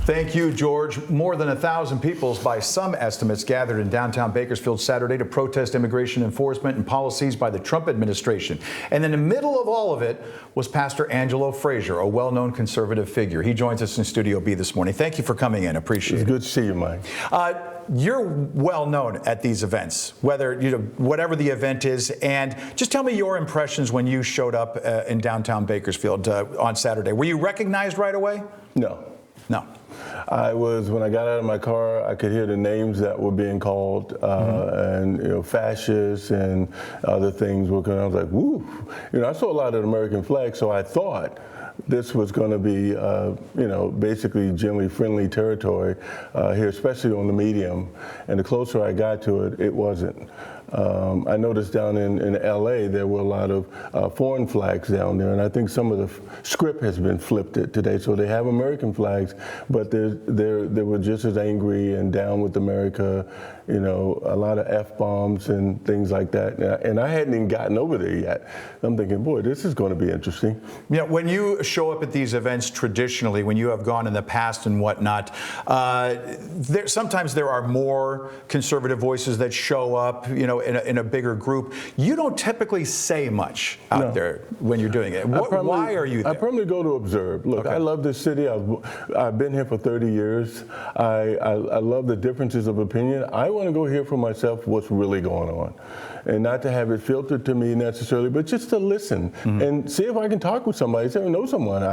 Thank you, George. More than 1,000 people, by some estimates, gathered in downtown Bakersfield Saturday to protest immigration enforcement and policies by the Trump administration. And in the middle of all of it was Pastor Angelo Frazier, a well-known conservative figure. He joins us in Studio B this morning. Thank you for coming in. Appreciate it. It's good to see you, Mike. You're well known at these events, whatever the event is, and just tell me your impressions when you showed up in downtown Bakersfield on Saturday. Were you recognized right away? No. No. When I got out of my car, I could hear the names that were being called, and fascists and other things were coming. I was like, woo. I saw a lot of the American flag, so I thought this was going to be, basically generally friendly territory here, especially on the medium. And the closer I got to it, it wasn't. I noticed down in LA there were a lot of foreign flags down there, and I think some of the script has been flipped today. So they have American flags, but they were just as angry and down with America. A lot of F-bombs and things like that. And I hadn't even gotten over there yet. I'm thinking, boy, this is going to be interesting. When you show up at these events traditionally, when you have gone in the past and whatnot, sometimes there are more conservative voices that show up, in a bigger group. You don't typically say much out there when you're doing it. Why are you there? I primarily go to observe. Look, I love this city. I've been here for 30 years. I love the differences of opinion. I want to go hear for myself what's really going on, and not to have it filtered to me necessarily, but just to listen and see if I can talk with somebody, see if I know someone.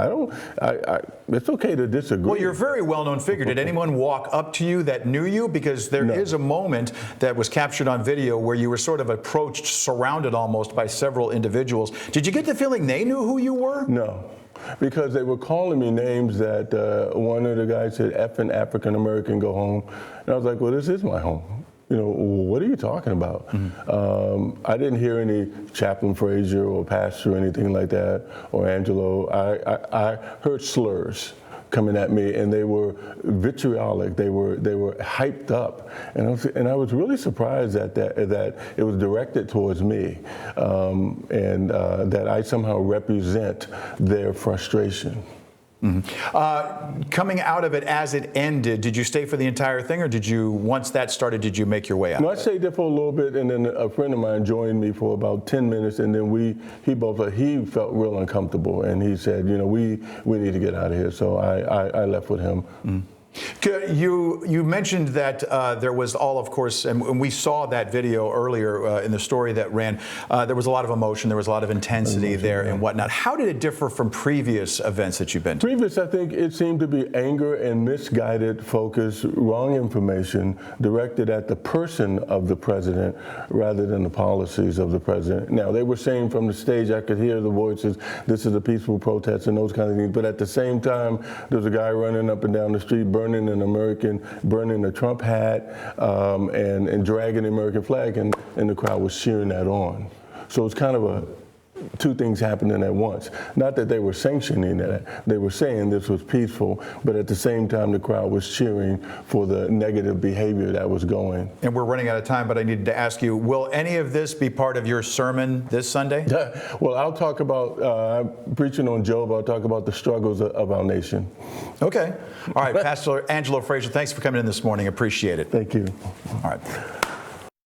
It's okay to disagree. Well, you're a very well-known figure. Did anyone walk up to you that knew you? Because there is a moment that was captured on video where you were sort of approached, surrounded almost by several individuals. Did you get the feeling they knew who you were? No. Because they were calling me names that one of the guys said, "Effing African American, go home." And I was like, well, this is my home. What are you talking about? I didn't hear any Chaplain Frazier or Pastor or anything like that, or Angelo. I heard slurs coming at me, and they were vitriolic. They were hyped up, and I was really surprised that it was directed towards me, and that I somehow represent their frustration. Coming out of it as it ended, did you stay for the entire thing, or once that started, did you make your way out? No, I stayed there for a little bit, and then a friend of mine joined me for about 10 minutes, and then he felt real uncomfortable, and he said, we need to get out of here. So I left with him. You mentioned that there was of course, and we saw that video earlier in the story that ran, there was a lot of emotion, there was a lot of intensity there and whatnot. How did it differ from previous events that you've been to? Previous, I think it seemed to be anger and misguided focus, wrong information directed at the person of the president rather than the policies of the president. Now, they were saying from the stage, I could hear the voices, this is a peaceful protest and those kind of things, but at the same time, there's a guy running up and down the street, burning a Trump hat, and dragging the American flag, and the crowd was cheering that on. So it's kind of two things happening at once. Not that they were sanctioning that, they were saying this was peaceful, but at the same time the crowd was cheering for the negative behavior that was going. And we're running out of time, but I needed to ask you, will any of this be part of your sermon this Sunday? Well, I'll talk about, I'm preaching on Job, I'll talk about the struggles of our nation. Okay. All right, Pastor Angelo Frazier, thanks for coming in this morning. Appreciate it. Thank you. All right.